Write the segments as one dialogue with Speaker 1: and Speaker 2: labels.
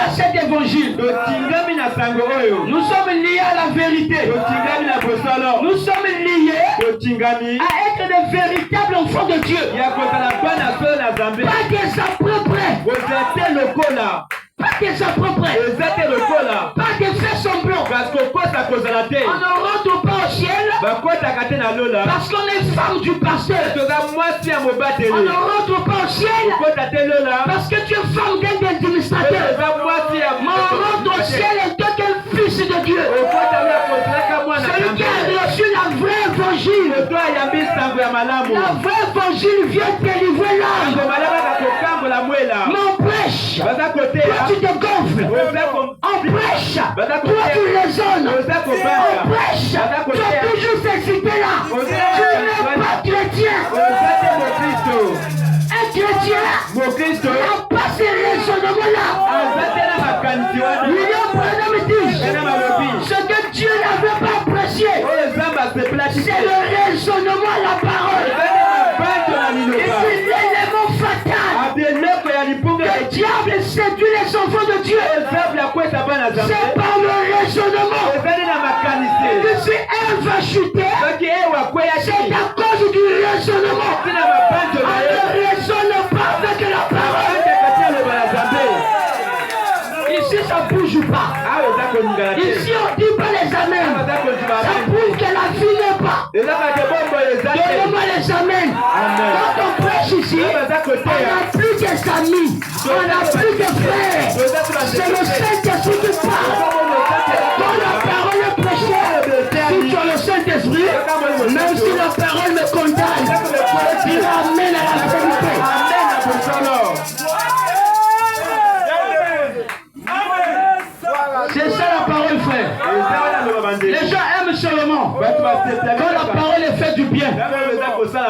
Speaker 1: à cet évangile. Nous sommes liés à la vérité. Nous sommes liés à être des véritables enfants de Dieu. Pas des appropriés. Pas des appropriés. Pas des faits semblants. On ne rentre pas au ciel parce qu'on est femme du pasteur. On ne rentre pas au ciel parce que tu es femme d'un administrateur. Mais on rentre au ciel en tant que fils de Dieu. Celui qui a reçu la vraie évangile. La vraie évangile vient délivrer l'âme. M'empêche. Toi tu te gonfles. Empêche. Toi tu raisonnes. Empêche. Tu as toujours s'exciter là. Tu n'es pas chrétien. Un chrétien n'a pas ces raisonnements-là. William Branham dit ce que Dieu n'avait pas apprécié, c'est le raisonnement à la parole. Et c'est l'élément fatal. Le diable séduit les enfants de Dieu. C'est par le raisonnement. Et que si elle va chuter, c'est à cause du raisonnement. Elle ne raisonne pas avec la parole. Ici ça bouge pas. Ici on dit pas les amens. Ça prouve que la vie n'est pas. Donnez-moi les amens. Quand on prêche ici, on n'a plus des amis. On n'a plus de frères. C'est le Saint-Esprit qui parle. Quand la parole est prêchée, si tu as le Saint-Esprit, même si la parole me condamne, tu l'amènes à la vérité. C'est ça la parole, frère. Les gens aiment seulement quand la parole est faite du bien.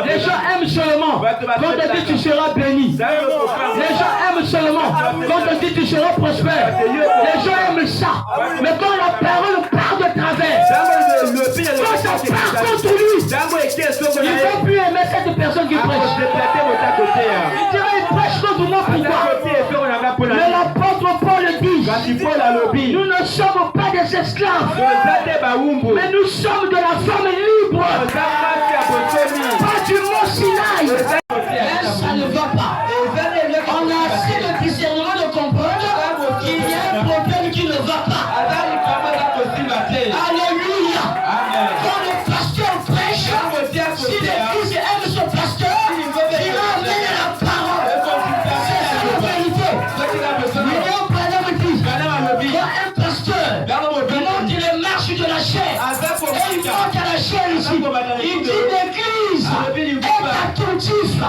Speaker 1: Les gens aiment seulement quand on dit tu seras béni. Les gens aiment seulement quand on dit tu seras prospère. Les gens aiment ça. Mais quand la parole part de travers, quand ça part contre lui, il ne va plus aimer cette personne qui prêche. Il dirait il prêche contre moi, pourquoi? Mais l'apôtre Paul dit, nous ne sommes pas des esclaves, mais nous sommes de la femme libre. Pas du mont Sinaï. Ça ne va pas. On a assez de discernement de comprendre qu'il y a un problème qui ne va pas. Alléluia. Quand le pasteur prêche, si l'église aime son pasteur, il va amener la parole. C'est ça la vérité. William Branham dit, quand un pasteur monte les marches de la chair, et il monte à la chair ici, il dit l'église est attentif à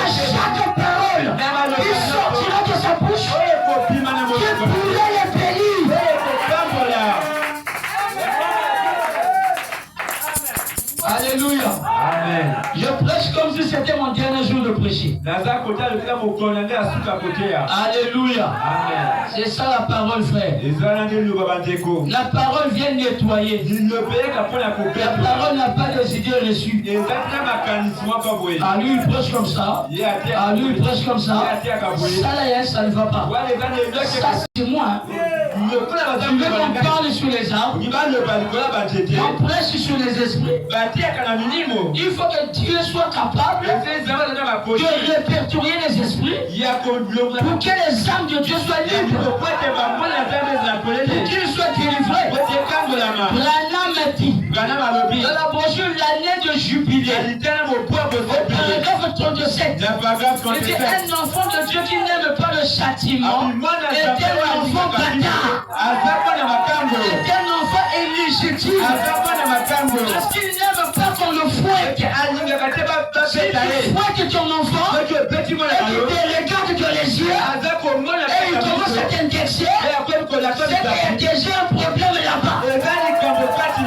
Speaker 1: chaque parole qui sortira de sa bouche, qui pourrait les bénir. Alléluia. Amen. Je prêche comme si c'était mon dernier jour de prêcher. Alléluia. Amen. C'est ça la parole, frère. La parole vient nettoyer. La parole n'a pas des idées reçues. À lui, il prêche comme ça. À lui, il prêche comme ça. Ça, là, ça ne va pas. Ça, c'est moi. Tu veux qu'on parle sur les arbres, on prêche sur les esprits. Il faut que Dieu soit capable de répertorier les esprits pour que les âmes de Dieu soient libres, pour qu'ils soient délivrés. Branham dit dans la brochure l'année de jubilé, au paragraphe 37, il dit un enfant de Dieu qui n'aime pas le châtiment est un enfant bâtard. Est un enfant illégitime parce qu'il n'aime pas qu'on le fouette. C'est qu'il fouette ton enfant et qu'il te regarde dans les yeux et il commence à t'indexer. C'est qu'il y a déjà un problème là-bas.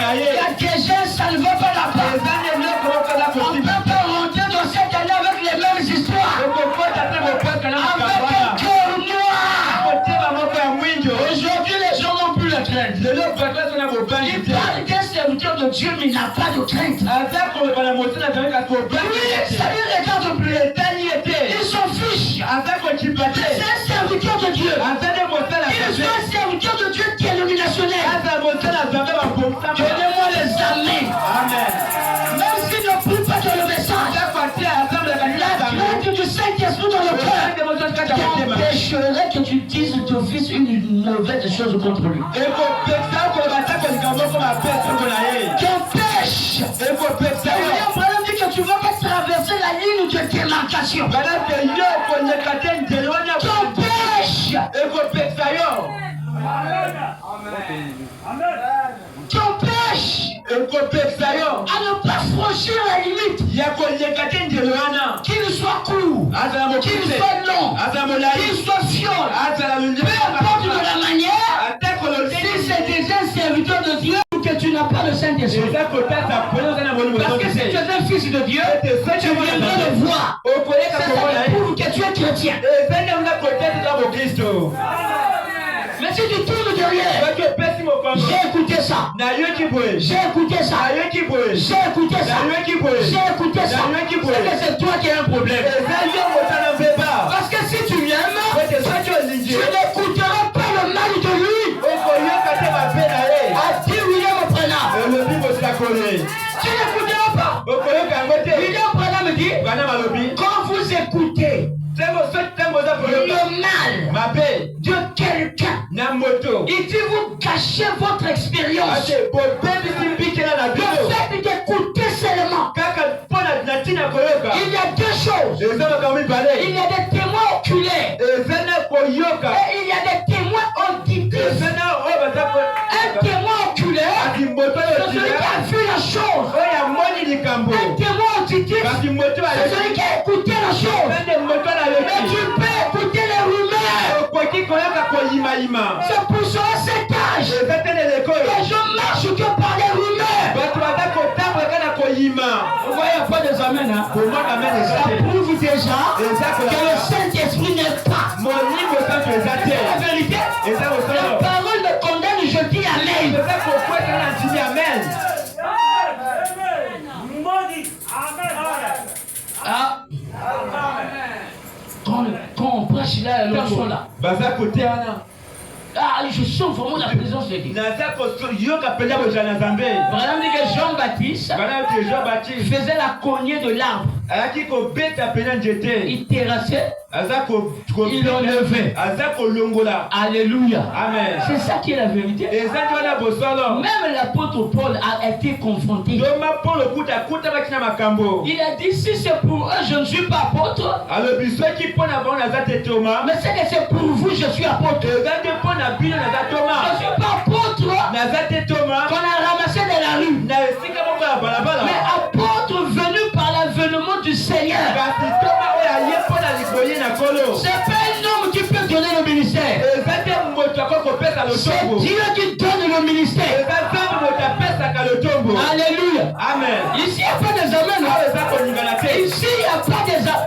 Speaker 1: Il y a déjà ça ne va pas là-bas. On ne peut pas rentrer dans cette année avec les mêmes histoires. Avec un cœur noir. Aujourd'hui les gens n'ont plus la crainte. Il parle qu'un serviteur de Dieu mais il n'a pas de crainte. Oui, ça ne regarde plus. Il s'en fiche. C'est un serviteur de Dieu. Il veut Donnez-moi les amis. Amen. Même s'ils ne prie pas dans le message, la crainte du Saint-Esprit dans le cœur t'empêcherait que tu dises d'office une mauvaise chose contre lui. Qui empêche. Il y a un problème dit que tu ne vas pas traverser la ligne de démarcation. Qui empêche. Qui empêche à ne pas franchir la limite. Qu'il soit court, qu'il soit long, qu'il soit fiole, peu importe de la manière, si c'est déjà un serviteur de Dieu ou que tu n'as pas le Saint-Esprit. Parce que si tu es un fils de Dieu, tu viendras le voir. Ça prouve que tu es chrétien. Mais si tu tournes derrière, j'ai écouté ça. J'ai écouté ça. J'ai écouté ça. J'ai écouté ça. C'est que c'est toi qui as un problème. Parce que si tu l'aimes, tu n'écouteras pas le mal de lui. A dit William Branham. Tu n'écouteras pas. William Branham dit, quand vous écoutez le mal de quelqu'un, il dit vous cachez votre expérience. Le fait d'écouter seulement, il y a deux choses. Il y a des témoins oculaires et il y a des témoins auditifs. Un témoin oculaire, c'est celui qui a vu la chose. Un témoin auditif, c'est celui qui a écouté la chose. Mais tu peux écouter les rumeurs. C'est pour ça à cet âge, les gens marchent que par les rumeurs. Vous voyez pas des amens, hein? Ça prouve déjà que le Saint-Esprit n'est pas. C'est la vérité. La parole me condamne, je dis amen. Ah. Quand on prêche là, l'autre sont là. Ah, je sens vraiment la présence de Dieu. Branham dit que Jean-Baptiste faisait la cognée de l'arbre. Il terrassait, il enlevait. Alléluia. Amen. C'est ça qui est la vérité. Même l'apôtre Paul a été confronté. Il a dit si c'est pour eux je ne suis pas apôtre, mais c'est que c'est pour vous je suis apôtre. Je ne suis pas apôtre qu'on a ramassé de la rue, mais apôtre venu par l'avènement du Seigneur. C'est pas un homme qui peut donner le ministère. C'est Dieu qui donne le ministère. Alléluia. Amen. Ici il n'y a pas des amens. Ici il n'y a pas des amens.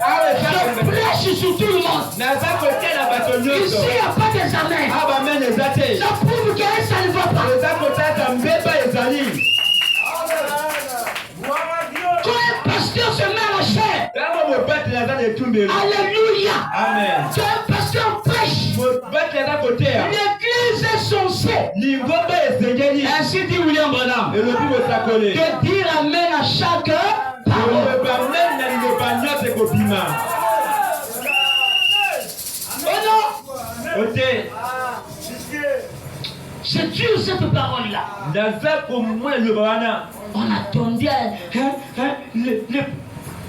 Speaker 1: Je prêche sur tout le monde. Ici il n'y a pas des amens. Ça prouve que ça ne va pas. Quand un pasteur se met en chair, alléluia. Amen. Quand un pasteur prêche, l'église est censée, ainsi dit William Branham, de dire amen à chaque parole. Oh non. C'est dur cette parole-là. On attendait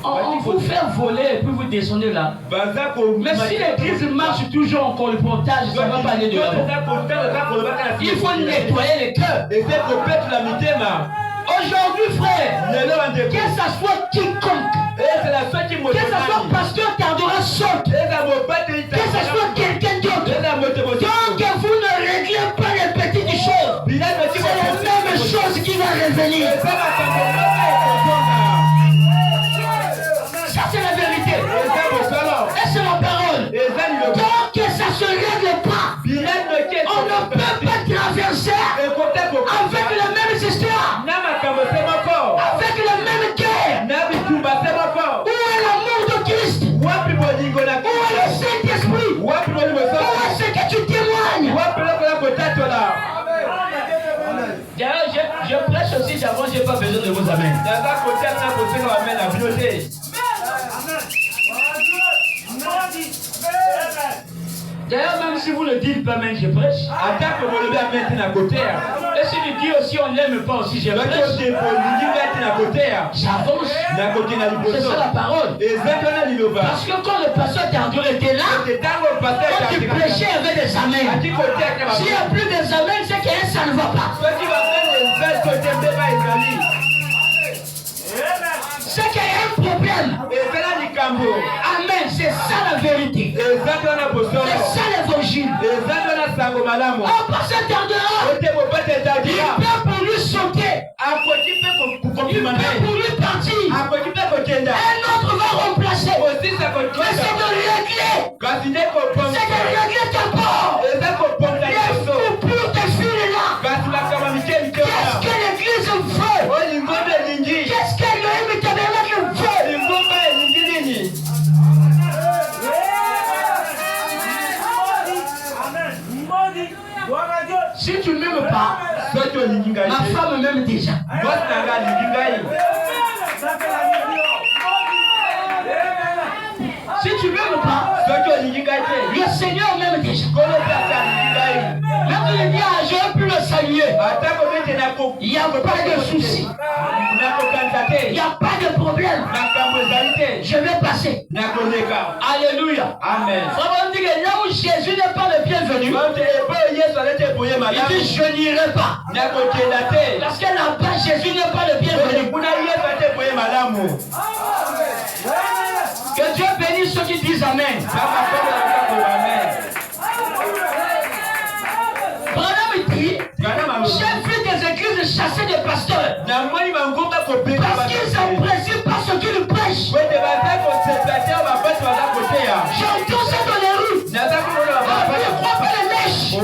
Speaker 1: on vous fait voler et puis vous descendez là. Mais si l'église marche toujours en colportage, ça va pas aller de l'avant. Il faut nettoyer les cœurs. Aujourd'hui, frère, que ça soit quiconque, que ça soit pasteur Tardora Sotte, que ça soit quelqu'un d'autre, tant que vous ne réglez pas les petites choses, c'est la même chose qui va revenir. Ça c'est la vérité. Et c'est la parole. Tant que ça ne se règle pas, on ne peut pas traverser avec la même histoire, avec le même cœur. Où est l'amour de Christ? Où est le Saint-Esprit? de vos amens. D'ailleurs, même si vous le dites pas, même je prêche. Et si tu dis aussi on n'aime pas aussi, je prêche. J'avance. C'est ça la parole. Parce que quand le pasteur Théodore était là, quand tu prêchais, il y avait des amens. S'il n'y a plus des amens, c'est que ça ne va pas. C'est qu'il y a un problème. Amen, c'est ça la vérité. C'est ça l'évangile. Oh, pasteur Théodore, il peut pour lui sauter. Il peut pour lui partir. Un autre va remplacer. Mais c'est de régler. C'est de régler ta part. Les pour tes filles là. Qu'est-ce que l'église veut? Qu'est-ce que l'homme tabernacle veut? Si tu ne m'aimes pas, ma femme m'aime déjà. Si tu ne m'aimes pas, le Seigneur m'aime déjà. Même si je dis, j'aurais pu le saluer. Il n'y a pas de souci. Il n'y a pas de problème. Je vais passer. Alléluia. Amen. Ça veut dire que là où Jésus n'est pas le bienvenu, il dit je n'irai pas. Parce que là-bas Jésus n'est pas le bienvenu. Que Dieu bénisse ceux qui disent Amen. J'ai vu des églises chasser des pasteurs parce qu'ils s'apprécient pas ce qu'ils prêchent. J'entends ça dans les rues. On ne croit pas les mèches. On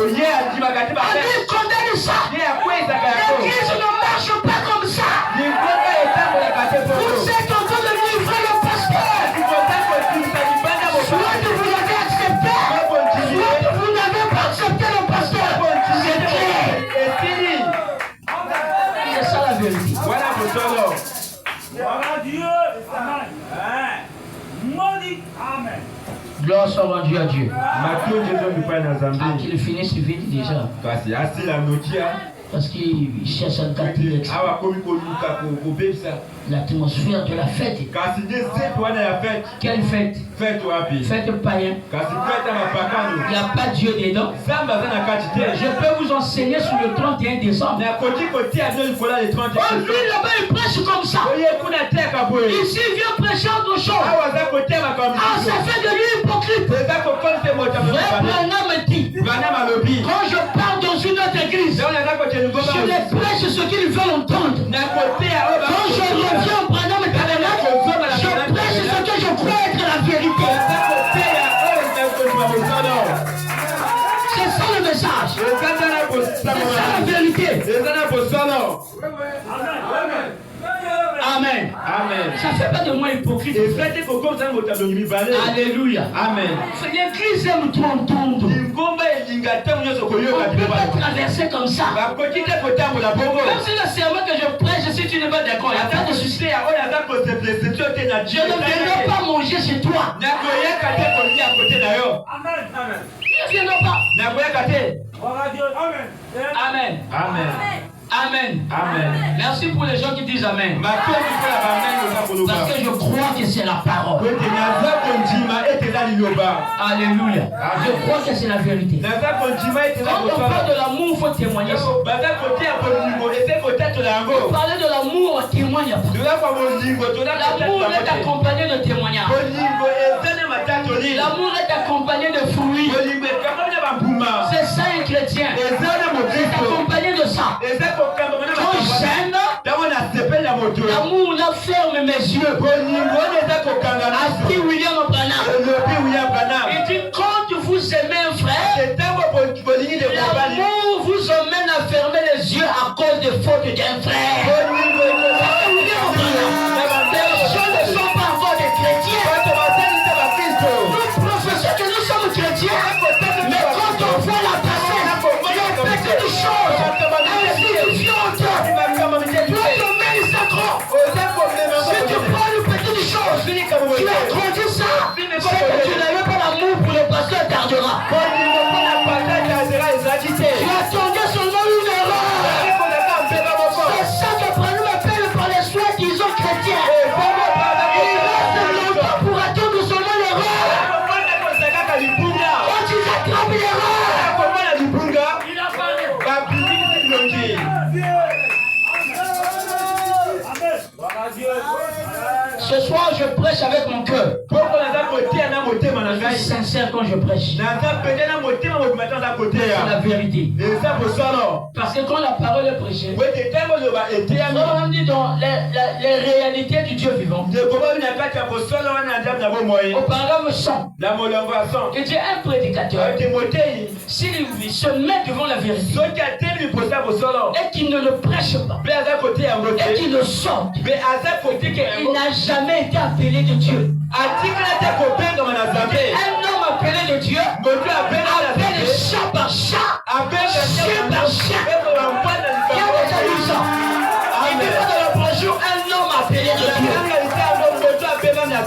Speaker 1: condamne ça. L'église ne marche pas comme ça. Vous êtes en train de livrer le pasteur. Soit vous l'avez accepté, soit vous n'avez pas accepté le pasteur. C'est ça la vérité.
Speaker 2: Voilà pour toi. Amen.
Speaker 1: Gloire soit rendue à Dieu. Qu'il finisse vite déjà. Parce qu'il cherche un quartier. L'atmosphère de la fête. Quelle fête? Fête païenne. Il n'y a pas Dieu dedans. Je peux vous enseigner sur le 31 décembre. Lui là-bas il prêche comme ça. Ici il vient prêcher autre chose. Ah, ça fait de lui hypocrite. Vrai Branham me dit, quand je parle dans une autre église, je les prêche ce qu'ils veulent entendre. Quand je reviens au Branham tabernacle, je prêche ce que je crois être la vérité. C'est ça le message. C'est ça la vérité. Amen. Amen. Ça ne fait pas de moi hypocrite. Alléluia. Amen. L'église aime tout entendre. On ne peut pas traverser comme ça. Même si le serment que je prêche, si tu n'es pas d'accord, il n'y a pas de souci. Je ne viendrai pas manger chez toi. Ne viendrai pas. Amen. Amen. Amen. Amen. Merci pour les gens qui disent Amen. Parce que je crois que c'est la parole. Alléluia. Je crois que c'est la vérité. Quand on parle de l'amour, il faut témoigner. Parler de l'amour, on témoigne pas. L'amour est accompagné de témoignages. L'amour est accompagné de fruits. C'est ça un chrétien. C'est accompagné de ça. Quand j'aime, l'amour là ferme mes yeux. A dit William Branham. Il dit quand vous aimez un frère, l'amour vous emmène à fermer les yeux à cause des fautes d'un frère. Les gens ne sont pas encore des chrétiens. Nous professons que nous sommes chrétiens, mais quand on voit la personne, il y a beaucoup de choses insignifiantes. Notre main s'accroche. Il a parlé. Ce soir, je prêche avec mon cœur. Je suis sincère quand je prêche. C'est la vérité. Parce que quand la parole est prêchée, on dit dans les réalités du Dieu vivant. Au paragraphe 100, que Dieu est un prédicateur. S'il se met devant la vérité et qu'il ne le prêche pas et qu'il le sorte, il n'a jamais été appelé de Dieu. Un homme appelé de Dieu appelle chat par chat, chien par chien. Il y a déjà eu ça. Il n'est pas dans le bonjour un homme appelé de Dieu. Il n'a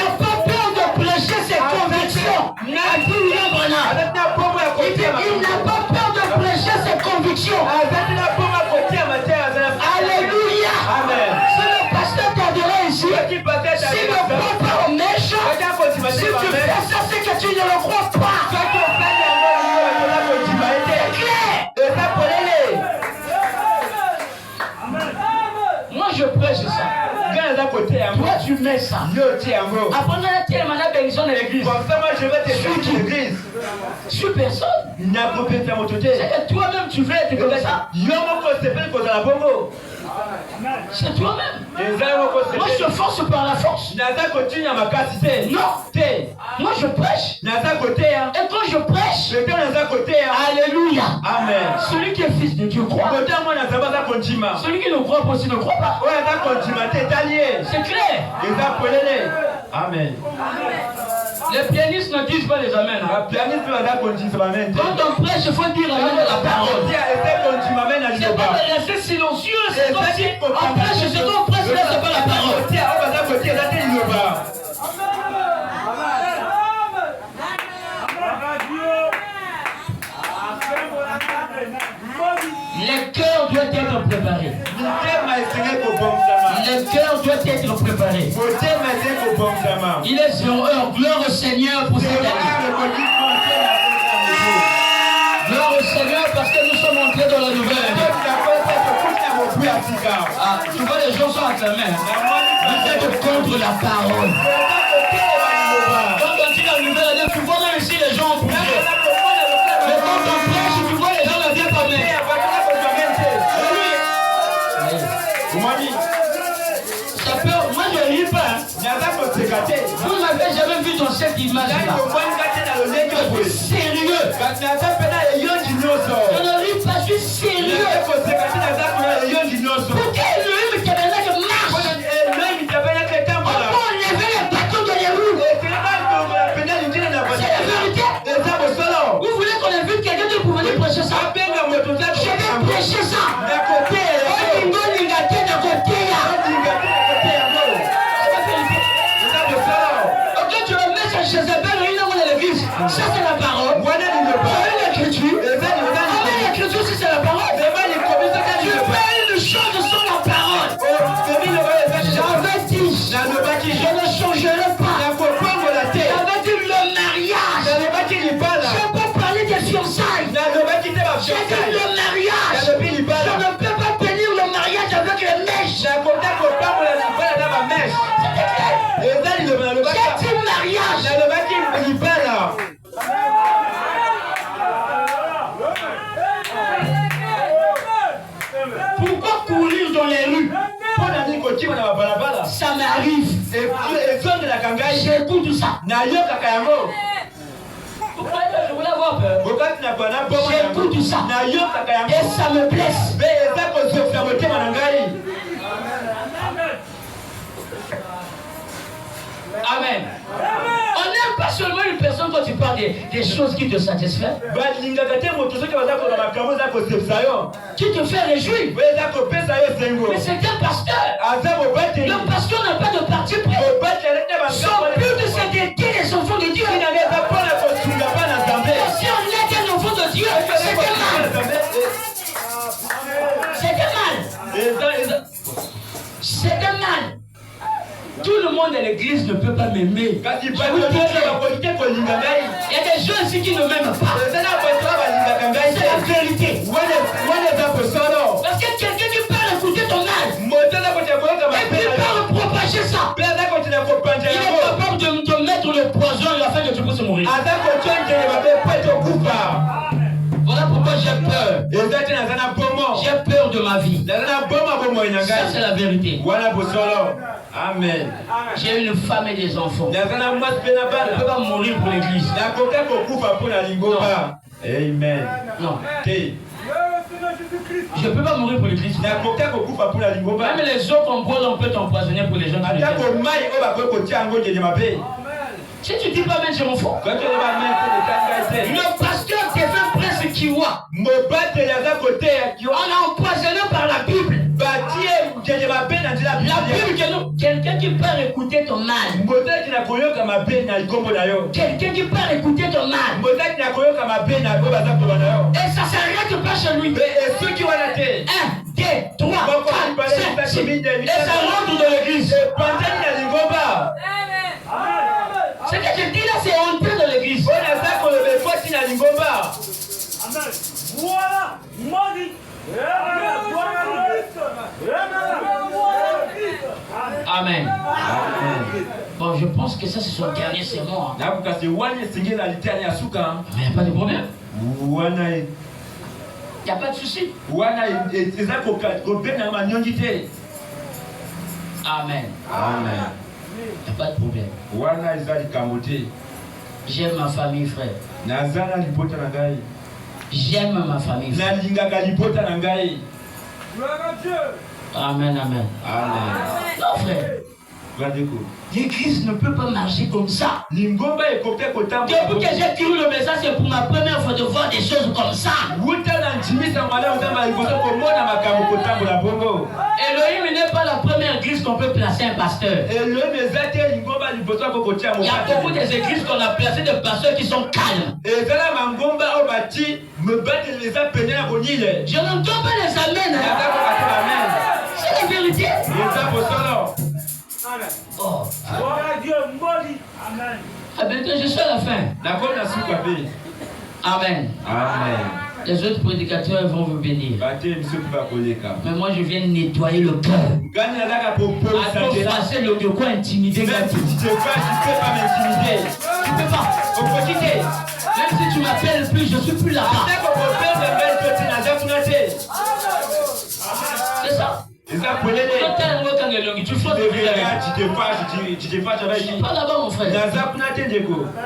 Speaker 1: pas peur de prêcher ses convictions. Il n'a pas peur de prêcher ses convictions. Alléluia. C'est le pasteur t'adorait ici. S'il ne croit pas au méchant, si tu fais ça, c'est que tu ne le crois pas. C'est clair. Moi je prêche ça. Toi tu mets ça. Après on a besoin de l'église. Je vais te faire l'église. Je suis personne. C'est que toi-même tu veux être comme ça. C'est toi-même. Moi je te force par la force. Non. Moi je prêche. Et quand je prêche, alléluia. Amen. Celui qui est fils de Dieu croit. Celui qui ne croit pas aussi ne croit pas. C'est clair.
Speaker 2: Amen.
Speaker 1: Les pianistes ne disent pas les amens. Quand on prêche, il faut dire amen à la parole. C'est pas de rester silencieux. C'est comme si on prêche, c'est qu'on prêche, là, c'est pas la parole. Le cœur doit être préparé. Le cœur doit être préparé. Il est 0 heure. Gloire au Seigneur pour cette année. Gloire au Seigneur parce que nous sommes entrés dans la nouvelle année. Ah, tu vois, les gens sont acclamés. Vous êtes contre la parole. Quand on dit la nouvelle année, tu vois même ici les gens ont bougé. Mais quand on prêche, tu vois les gens ne viennent pas même. Ça peut, moi je ne ris pas. Vous n'avez jamais vu dans cette image-là. Sérieux. Je ne ris pas, je suis sérieux. Pourquoi le tabernacle marche? On peut enlever les bâtons de les roues. C'est la vérité. Vous voulez qu'on invite quelqu'un de pour venir prêcher ça? Je vais prêcher ça. Ça c'est la parole. L'écriture. L'écriture si c'est la parole. Tu fais une chose sur la parole. J'avais dit, je ne changerai pas. J'avais dit le mariage. Je ne peux pas parler des fiançailles. J'ai dit le mariage. Je ne peux pas bénir le mariage avec les mèches. J'ai dit mariage. Pourquoi courir dans les rues? Ça m'arrive. J'écoute ça. Pourquoi je voulais avoir peur? J'écoute ça. Et ça me blesse. Amen. On n'aime pas seulement une personne quand tu parles des choses qui te satisfont, qui te fait réjouir. Mais c'est un pasteur. Le pasteur n'a pas de parti pris. Son but c'est d'aider les enfants de Dieu. Si on aide un enfant de Dieu, c'est un mal. Tout le monde à l'église ne peut pas m'aimer. Il y a des gens ici qui ne m'aiment pas. Ça, c'est la vérité.
Speaker 2: Amen.
Speaker 1: J'ai une femme et des enfants. Je ne peux pas mourir pour l'église.
Speaker 2: Amen.
Speaker 1: Non. Je ne peux pas mourir pour l'église. Même les eaux qu'on boit, on peut t'empoisonner pour les gens qui le si tu dis pas même, je m'en fous. Le pasteur devient presque Kiwa. On a empoisonné par la Bible. La Bible, quelqu'un qui peut écouter ton mal. Quelqu'un qui peut écouter ton mal. Et ça s'arrête pas chez lui. 1, 2, 3, 4, 5, 6. Et ça rentre dans l'église. Ce que je dis là, c'est entrer dans l'église. Amen. Bon, je pense que ça, c'est son dernier sermon. Mais il n'y a pas de problème. Il n'y a pas de souci. Amen.
Speaker 2: Amen.
Speaker 1: Il n'y a pas de problème. J'aime ma famille, frère. J'aime ma famille, frère. Amen, amen. Non, frère. L'église ne peut pas marcher comme ça. Depuis que j'ai cru le message, c'est pour ma première fois de voir des choses comme ça. Elohim n'est pas la première église qu'on peut placer un pasteur. Il y a beaucoup des églises qu'on a placé des pasteurs qui sont calmes. Je n'entends pas les amens. C'est la vérité. Oh. Ah ben, je suis à la fin. Amen.
Speaker 2: Amen.
Speaker 1: Les autres prédicateurs vont vous bénir. Mais moi je viens nettoyer le cœur. À passer le coin intimider. Tu peux pas. Même si tu m'appelles plus, je suis plus là-bas. C'est ça. Tu fais pas là-bas, mon frère.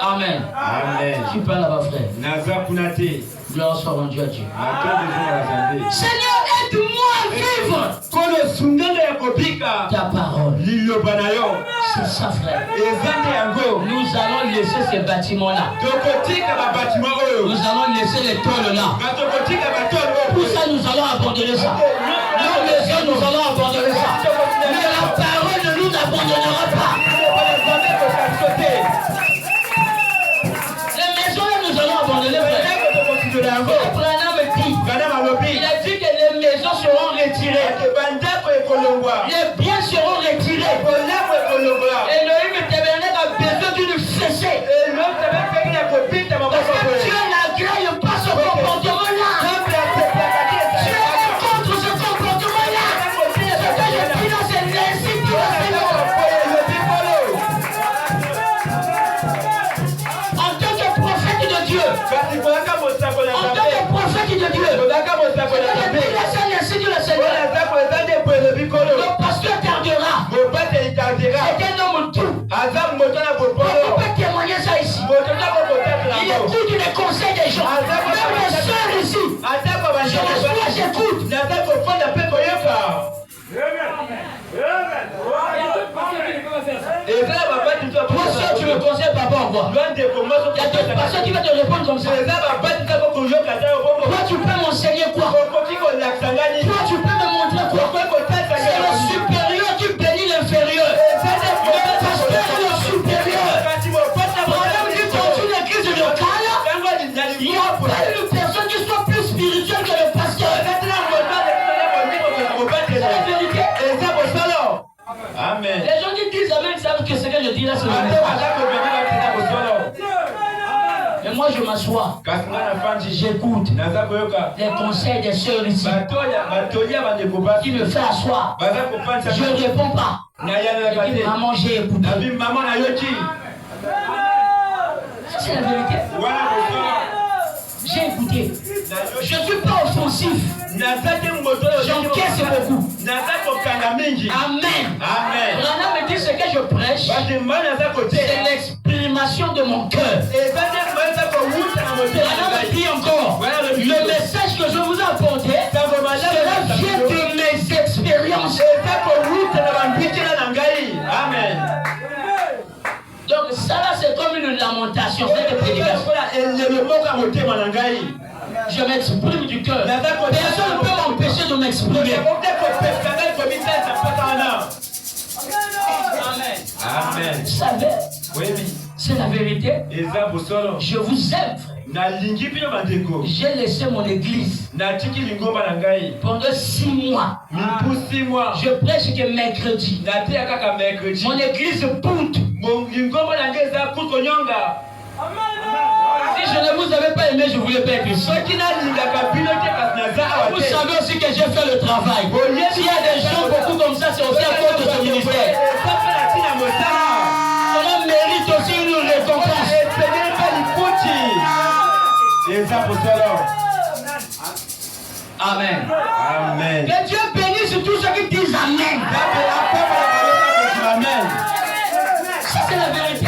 Speaker 1: Amen. Tu pas là-bas, frère. Gloire soit rendue à Dieu. Seigneur, aide-moi à vivre ta parole. C'est ça, frère. Nous allons laisser ces bâtiments-là. Nous allons laisser les tôles-là. Pour ça, nous allons abandonner ça. Nos maisons, nous allons abandonner ça. Mais la parole ne nous abandonnera pas. Les maisons-là, nous allons abandonner, frère. Il a dit que les maisons seront retirées. Les biens seront retirés. Elohim Tabernacle a besoin d'une fessée. Parce que Dieu n'agrée pas ce comportement-là. Dieu est contre ce comportement-là. Ce que je dis là, c'est l'incite du Seigneur. En tant que prophète de Dieu. En tant que prophète de Dieu. Le pasteur tardera. C'est un homme tout. On ne peut pas témoigner ça ici. Il écoute les conseils des gens. Même les soeurs ici. Je reçois, j'écoute. Toi seul, tu me conseilles papa en quoi? Il y a d'autres personnes qui vont te répondre comme ça. Toi, tu peux m'enseigner quoi? Toi, tu peux me montrer quoi? C'est le supérieur qui bénit l'inférieur. Le pasteur est le supérieur. Problème dit dans une église locale, il n'y a pas une personne qui soit plus spirituelle que le pasteur. C'est la vérité.
Speaker 2: Amen.
Speaker 1: Les gens qui disent amen savent que ce que je dis là, c'est le message. Et moi je m'assois. J'écoute les conseils des sœurs ici qui me fait asseoir. Je ne réponds pas. Je dis, maman, j'ai écouté. C'est la vérité. J'ai écouté. Je ne suis pas offensif. J'encaisse beaucoup. Amen. Branham me dit ce que je prêche, c'est l'exprimation de mon cœur. Branham me dit encore, le message que je vous ai apporté, cela vient de mes expériences.
Speaker 2: Amen.
Speaker 1: Donc ça là c'est comme une lamentation, cette prédication. Je m'exprime du cœur. Personne ne peut m'empêcher de m'exprimer.
Speaker 2: Amen.
Speaker 1: Vous savez, c'est la vérité. Je vous aime. J'ai laissé mon église pendant 6 mois. Je prêche que mercredi. Mon église Pout. Si je ne vous avais pas aimé, je ne voulais pas être ici. Vous savez aussi que j'ai fait le travail. S'il y a des gens beaucoup comme ça, c'est aussi à cause de ce ministère. Cela mérite aussi une récompense. Amen.
Speaker 2: Amen.
Speaker 1: Que Dieu bénisse tous ceux qui disent Amen. Ça c'est la vérité.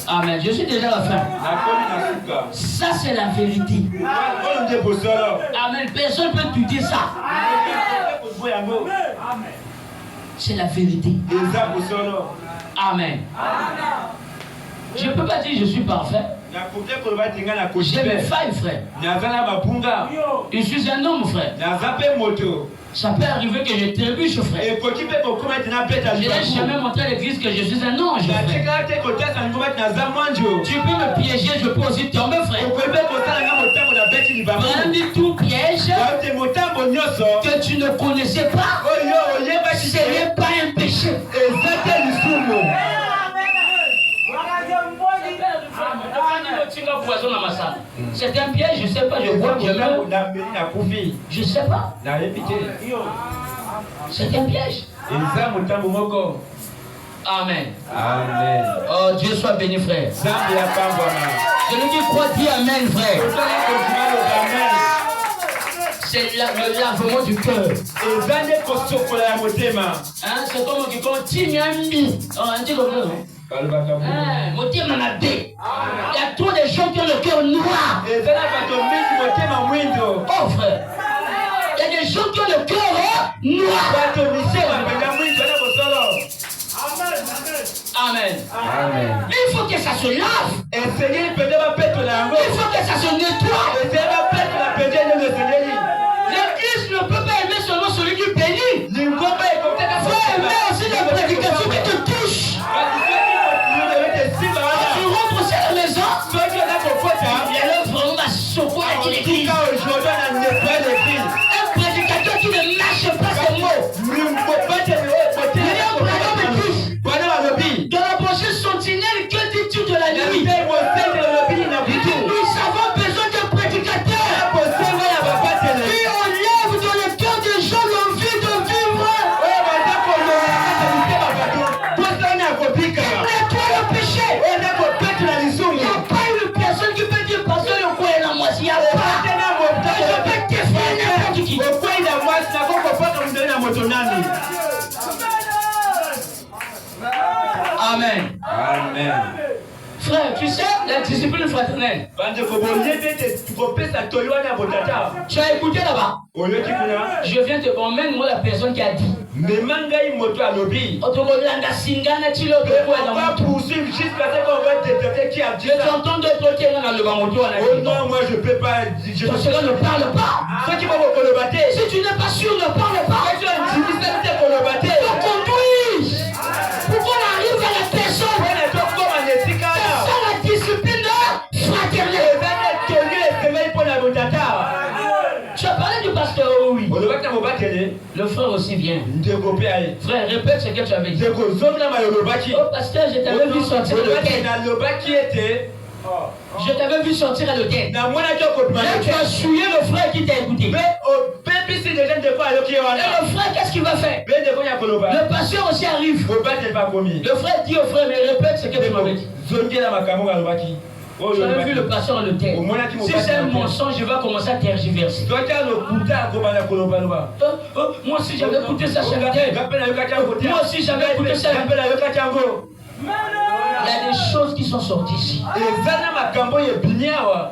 Speaker 1: Amen. Je suis déjà à la fin. Ça c'est la vérité. Amen. Personne ne peut te dire ça. C'est la vérité. Amen. Je ne peux pas dire que je suis parfait. J'ai mes failles, frère. Je suis un homme, frère. Ça peut arriver que je trébuche, frère. Je n'ai jamais montré à l'église que je suis un ange, frère. Tu peux me piéger, je peux aussi tomber, frère. Prends tout piège que tu ne connaissais pas. Ce n'est pas un péché. C'est un piège, je ne sais pas, je vois que je meurs. Je ne sais pas. C'est un piège. Amen.
Speaker 2: Amen.
Speaker 1: Oh, Dieu soit béni, frère. Celui qui croit, dit Amen, frère. C'est le lavement du cœur. C'est comme qui continue à mis. On dit comme ça. Il y a trop de gens qui ont le cœur noir. Oh frère, il y a des gens qui ont le cœur noir. Amen. Amen. Mais il faut que ça se lave. Il faut que ça se nettoie. L'église ne peut pas aimer seulement celui qui bénit. Il faut aimer aussi les prédications qui te touchent. Tu rentres aussi à la maison. Il y a le vraiment ma secours à l'église. Un prédicateur qui ne lâche pas ses mots. Dans la prochaine sentinelle, que dis-tu de la nuit? Nous avons besoin de prédicateurs qui enlèvent dans le cœur des gens l'envie de vivre. Nettoie le péché. Il n'y a pas une personne qui peut dire pasteur le coin est la moitié. Il n'y a pas. Je peux défier n'importe qui. Amen.
Speaker 2: Amen.
Speaker 1: Frère, tu sais, la discipline fraternelle. Tu as écouté là-bas. Je viens te emmène moi la personne qui a dit. Je t'entends d'autres qui sont dans le bamoto.
Speaker 2: Non, moi je peux pas.
Speaker 1: Cela ne parle pas. Si tu n'es pas sûr, ne parle pas. Conduis. Pourquoi on arrive à la personne? C'est ça la discipline fraternelle. Tu as parlé du pasteur, oui. Le frère aussi vient. Frère, répète ce que tu avais dit. Oh pasteur, je t'avais vu sortir le quai. Je t'avais vu sortir à l'hôtel. Là, tu as souillé le frère qui t'a écouté. Et le frère, qu'est-ce qu'il va faire? Le pasteur aussi arrive. Le frère dit au frère, mais répète ce que tu m'avais dit. J'avais vu le pasteur en hôtel. Si c'est un mensonge, je vais commencer à tergiverser. Moi aussi j'avais écouté ça chaque Moi aussi j'avais écouté ça. Il y a des choses qui sont sorties ici.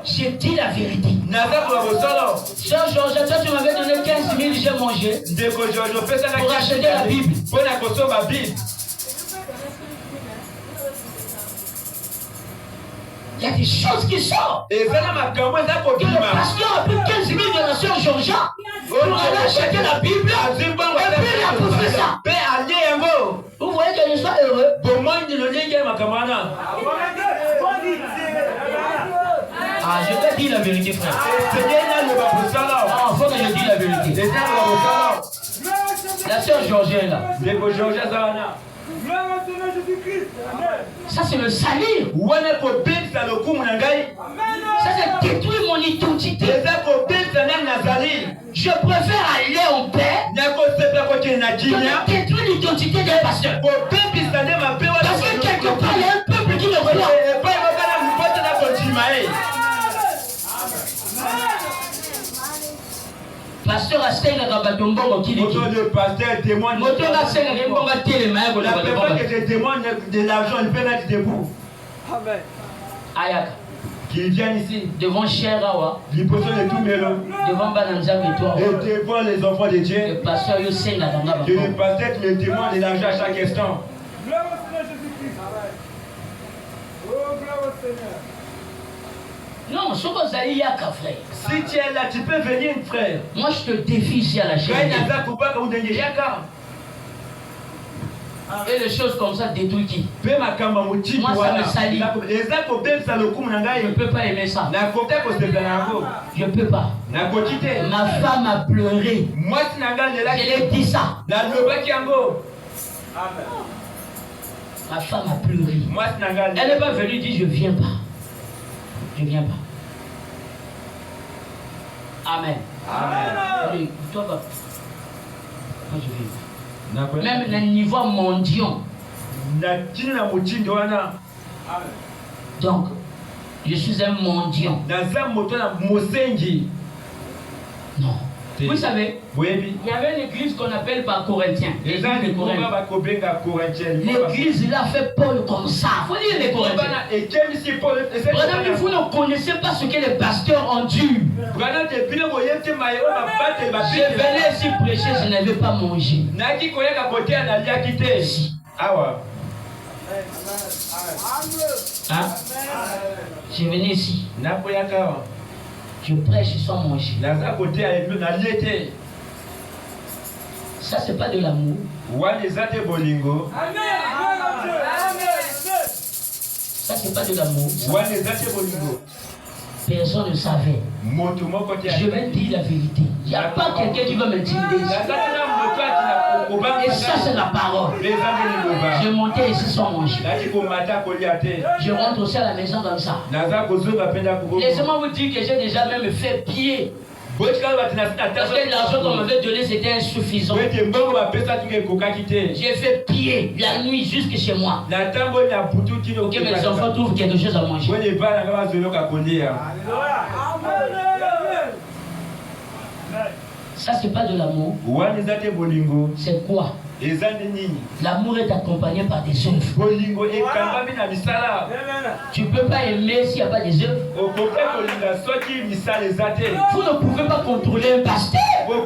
Speaker 1: J'ai dit la vérité. Cher Georges, toi tu m'avais donné 15 000, j'ai mangé. Pour acheter la Bible. Il y a des choses qui sortent. Que le pasteur a pris 15 000 de la sœur Georgia pour aller acheter la Bible. Et puis il a bouffé ça. Vous voyez que je sois heureux. Ah, je vais dire la vérité, frère. Ah, il faut que je dise la vérité. La sœur Georgia est là. Ça c'est le salir. Ça c'est détruire mon identité. Je préfère aller en paix que détruire l'identité des pasteurs. Parce que quelque part il y a un peuple qui le croit. Pasteur a saigné dans la tombe qui dit. Le pasteur témoigne. La personne que je témoigne de l'argent, il peut mettre debout. Amen. Ayak. Qui viennent ici. Devant Cherawa. Devant Banamzam et toi. Et devant les enfants de Dieu. Le pasteur il saigne dans la tombe. Le pasteur qui me témoigne de l'argent à chaque instant. Gloire au Seigneur Jésus-Christ. Oh, gloire au Seigneur. Non, ce que vous allez y a qu'à frère. Si tu es là, tu peux venir, frère. Moi, je te défie ici à la chaîne. Et les choses comme ça détruisent qui? Moi, ça me salit. Je ne peux pas aimer ça. Je ne peux pas. Ma femme a pleuré. Je l'ai dit ça. Ma femme a pleuré. Elle n'est pas venue dire je ne viens pas. Je ne viens pas. Amen. Amen. Toi, moi, je viens pas. Même le niveau mondial. Donc, je suis un mendiant. Non. Vous savez, il y avait une église qu'on appelle par Corinthiens. L'église, il a fait Paul comme ça. Il faut dire les Corinthiens. Madame, vous ne connaissez pas ce que les pasteurs ont dû. Je venais ici prêcher, je n'avais pas mangé. Hein? Je venais ici. Je prêche sans manger. Ça, c'est pas de l'amour. Ça, c'est pas de l'amour. Personne ne savait. Je vais dire la vérité. Il n'y a pas quelqu'un qui va m'intimider. Et ça, c'est la parole. Je montais ici sans manger. Je rentre aussi à la maison comme ça. Laissez-moi vous dire que j'ai déjà même fait pied. Parce que l'argent qu'on m'avait donné, c'était insuffisant. J'ai fait pied la nuit jusque chez moi. Pour que mes enfants trouvent quelque chose à manger. Ça, c'est pas de l'amour. C'est quoi? L'amour est accompagné par des œuvres. Tu ne peux pas aimer s'il n'y a pas des œuvres. Vous ne pouvez pas contrôler un pasteur. Un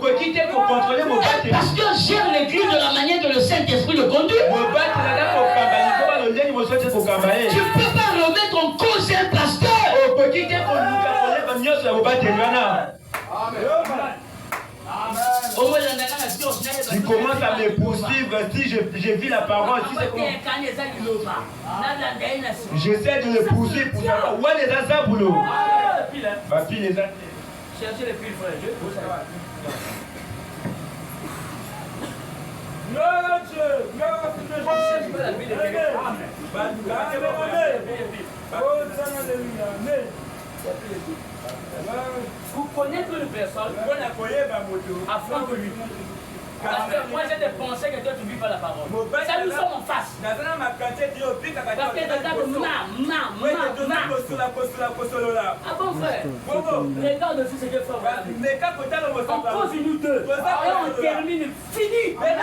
Speaker 1: pasteur gère l'église de la manière que le Saint-Esprit le conduit. Tu ne peux pas remettre en cause un pasteur.
Speaker 2: Tu commences à me poursuivre si je vis la parole. Si j'essaie de le poursuivre pour savoir où est les azabulos.
Speaker 1: Cherchez les piles, frère. Vous connaissez le personne afin de lui. Parce que moi j'ai des pensées que toi tu vis pas la parole. Ça nous sommes en face. Parce que ah bon frère, regarde aussi ce que fait. On pose une ou deux. Et on termine, fini. Les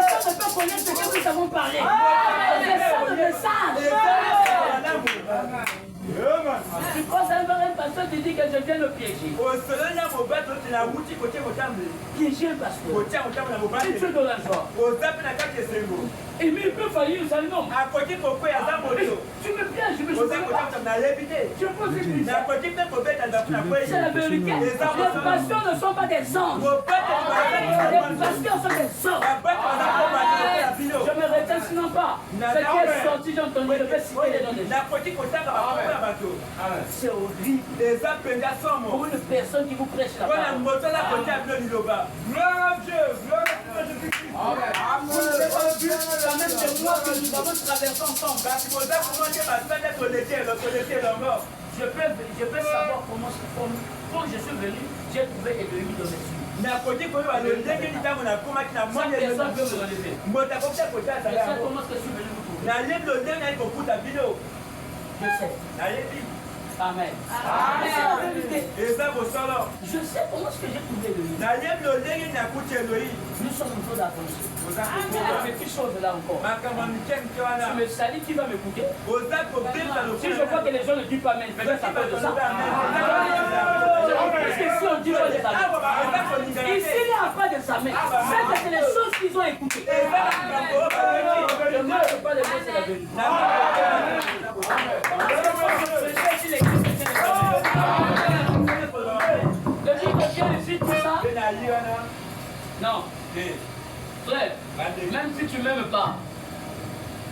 Speaker 1: gens ne peuvent connaître ce que nous avons parlé. C'est ça le message. Tu crois que ça va un pasteur qui dit que je viens le piéger. Piéger le pasteur. Si tu es dans la joie. Et mais il peut faillir, ça non. Tu me pièges, je me suis pas. Je peux te dire. C'est la vérité. Les pasteurs ne sont pas des anges. Les pasteurs sont des anges. Je me retiens sinon pas. Ce qui est sorti, j'ai entendu, je vais citer les noms des gens. C'est horrible. Pour une personne qui vous prêche la parole. Quand même, c'est moi que nous avons traversé ensemble. Je peux savoir comment quand je suis venu, j'ai trouvé Élohim dans mes yeux. Chaque personne peut me relever. Je sais comment je suis venu vous trouver. Je sais. Amen. C'est la vérité. Je sais comment est-ce que j'ai trouvé Élohim. Nous sommes en train d'avancer. Amen. Quelque chose là encore. Tu me salis, qui va m'écouter? Si je vois que les gens ne disent pas Amen, peut-être ça parle de ça. Parce que si on dit pas des Amen, ici il n'y a pas de Amen. C'est les choses qu'ils ont écoutées. Je ne marche pas les mots, c'est la vérité. Le jour que Dieu décide tout ça. Non. Frère, même si tu m'aimes pas,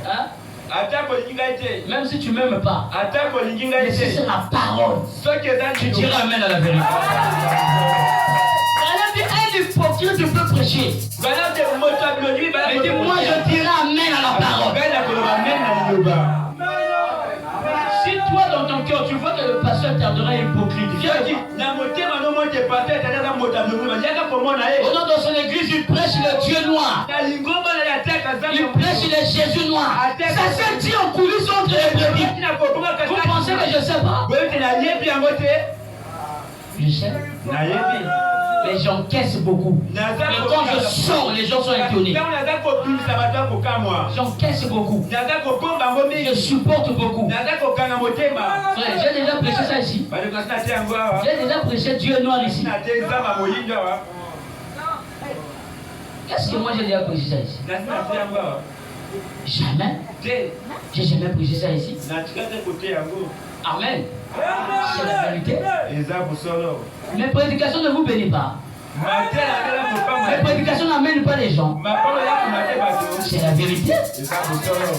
Speaker 1: hein? Même si tu m'aimes pas, mais si c'est la parole, tu diras Amen à la vérité. Un hypocrite peut prêcher. Mais dis moi je dirai Amen à la parole. Si toi dans ton cœur tu vois que le pasteur t'adore hypocrite, viens dire. Au nom de son église, il prêche le Dieu noir. Il prêche le Jésus noir. Ça se dit en coulisses entre les brebis. Vous pensez que je sais pas? Je sais. Les gens caissent beaucoup. Mais quand je sors, les gens sont étonnés. J'encaisse beaucoup. Je supporte beaucoup. Frère, j'ai déjà prêché ça ici. J'ai déjà prêché Dieu noir ici. Qu'est-ce que moi j'ai déjà prêché ça ici? Jamais. J'ai jamais prêché ça ici. Amen. C'est la vérité. Mes prédications ne vous bénissent pas. Mes prédications n'amènent pas les gens. C'est la vérité. C'est clair.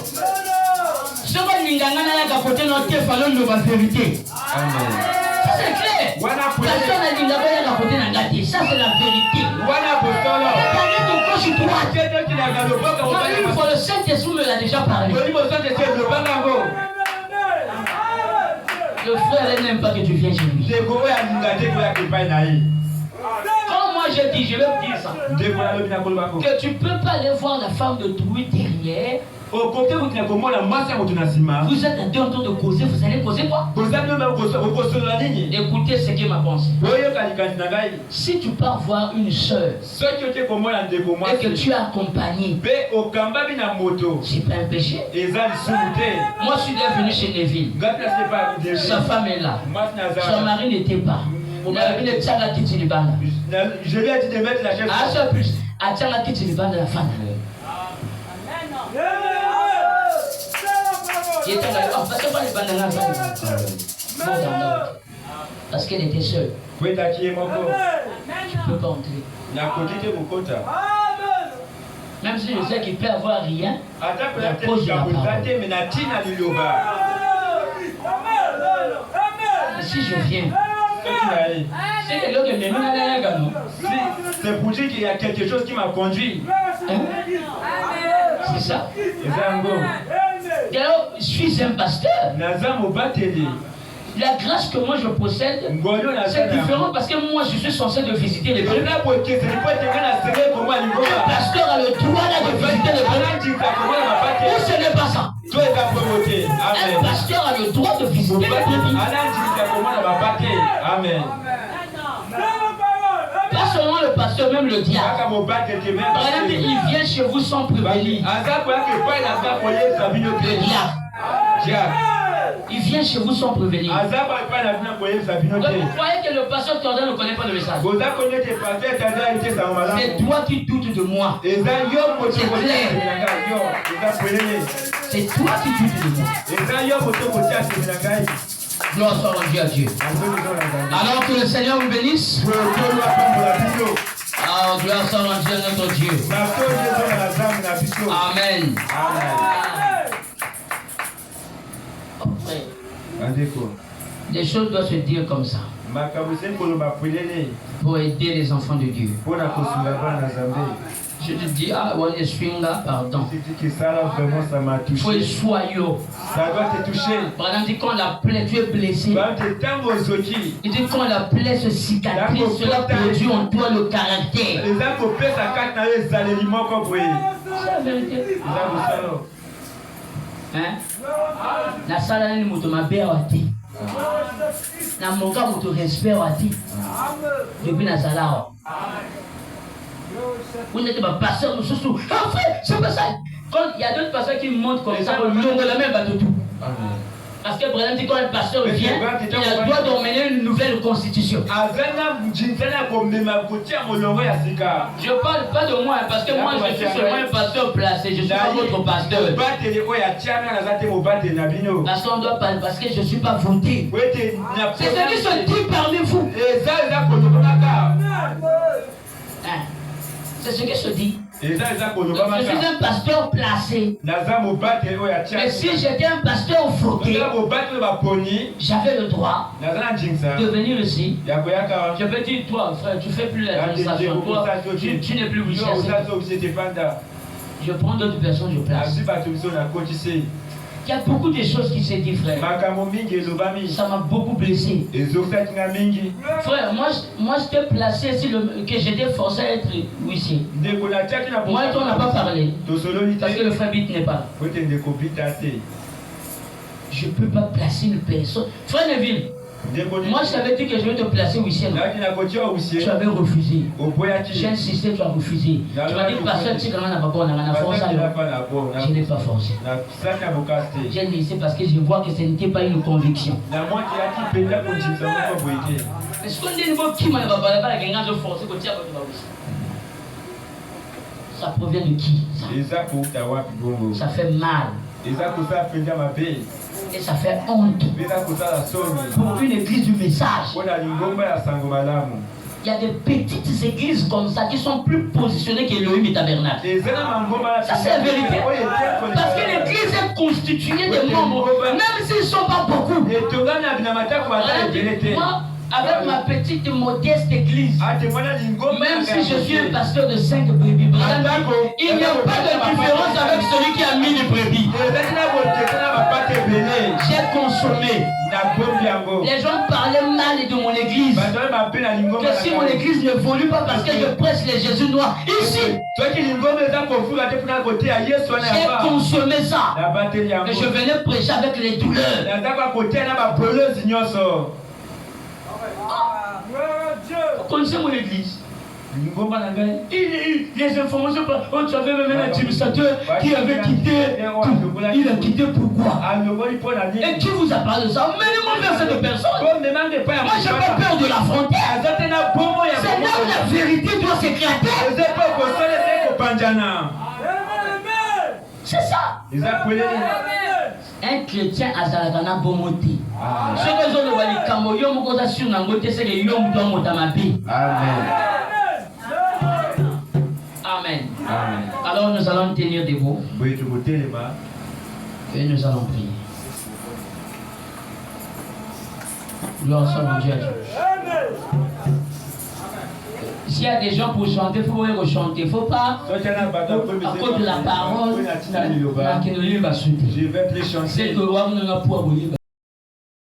Speaker 1: Ça c'est la vérité. Il faut le Saint-Esprit me l'a déjà parlé. Le frère n'aime pas que tu viennes chez lui. Quand moi je dis, je vais te dire ça. Que tu ne peux pas aller voir la femme de Trouille derrière. Vous êtes en train de causer, vous allez causer quoi? Écoutez ce qui m'a pensé. Si tu pars voir une soeur et que tu es accompagné, c'est pas un péché. Moi je suis venu chez Neville. Sa femme est là. Son mari n'était pas. Je lui ai dit de mettre la chef. Ah, ça plus. La femme. Parce qu'elle était seule. Tu ne peux pas entrer. Même si je sais qu'il peut avoir rien, la pose de la parole. Si je viens, c'est pour dire qu'il y a quelque chose qui m'a conduit. C'est ça. Je suis un pasteur. La grâce que moi je possède, c'est différent parce que moi je suis censé de visiter les brebis. Le pasteur a le droit de visiter les brebis. Ou ce n'est pas ça. Un pasteur a le droit de visiter les brebis.
Speaker 2: Amen.
Speaker 1: Pas seulement le pasteur, même le diable. Par exemple, il vient chez vous sans prévenir. Il vient chez vous sans prévenir. Donc vous croyez que le pasteur Jordan ne connaît pas le message. C'est toi qui doutes de moi. C'est clair. C'est toi qui doutes de moi. Gloire soit rendue à Dieu. Alors que le Seigneur vous bénisse. Ah, gloire soit rendue à notre Dieu. Amen. Les choses doivent se dire comme ça. Pour aider les enfants de Dieu. Je te dis, ah, ouais, swinga, pardon. Il faut soyeux.
Speaker 2: Ça doit te toucher.
Speaker 1: Par exemple, quand la plaie, tu es blessé. Il dit quand la plaie se cicatrise, cela produit en toi le caractère.
Speaker 2: C'est
Speaker 1: la vérité. Hein? La salle n'est pas ma belle à ti. Na mon gars, mon respect à ti. Depuis la salle. Vous n'êtes pas pasteur, nous sommes. En fait, c'est pas ça. Quand il y a d'autres pasteurs qui montent comme ça, le long de la main va de tout. Parce que, par exemple, quand un pasteur vient, il a le droit d'emmener une nouvelle constitution. Je ne parle pas de moi, parce que moi, je suis seulement un pasteur placé. Je ne suis pas votre pasteur. Parce qu'on doit parler, parce que je ne suis pas voté. C'est ce qui se dit parmi vous. C'est ce qui se dit. Je suis un pasteur placé. Mais si j'étais un pasteur voté, j'avais le droit de venir ici. Je peux dire, toi, frère, tu ne fais plus l'administration. Toi, tu n'es plus obligé. Je prends d'autres personnes, je place. Il y a beaucoup de choses qui se disent, frère. Ça m'a beaucoup blessé. Frère, moi je t'ai placé ici, que j'étais forcé à être huissier. Moi et toi, on n'a pas parlé. Parce que le frère Bit n'est pas là. Je ne peux pas placer une personne. Frère Neville, moi je t'avais dit que je vais te placer huissier. Tu avais refusé. J'ai insisté, tu as refusé. Tu m'as dit, pasteur, tu sais comment on n'a pas forcé. Je n'ai pas forcé. J'ai laissé parce que je vois que ce n'était pas une conviction. Est-ce qu'on dit qui m'a pas forcé que tu as ça provient de qui ça fait mal. Et ça fait honte pour une église du message. Il y a des petites églises comme ça qui sont plus positionnées qu'Elohim et Tabernacle. Ça c'est la vérité. Parce que l'église est constituée de membres, même s'ils ne sont pas beaucoup. Moi, avec ma petite modeste église, même si je suis un pasteur de 5 brebis, il n'y a pas de différence avec celui qui a 1000 brebis. J'ai consommé. Les gens parlaient mal de mon église. Que si mon église ne évolue pas parce que je prêche les Jésus noirs ici, j'ai consommé ça. Et je venais prêcher avec les douleurs. Vous connaissez mon église? Les informations, on savait même un administrateur qui avait quitté. Il a quitté pourquoi? Et qui vous a parlé de ça? Menez-moi vers cette personne. Moi, je n'ai pas peur de la frontière. C'est là où la vérité doit s'éclater. C'est ça. Un chrétien a Zalakana Bomoti. Ce que je veux dire, c'est que Yom doit m'otamabi. Amen. Amen. Alors nous allons tenir debout. Et nous allons prier. Gloire soit à Dieu. S'il y a des gens pour chanter, il faut rechanter. Il ne faut pas, à cause de la parole, je vais plus chanter.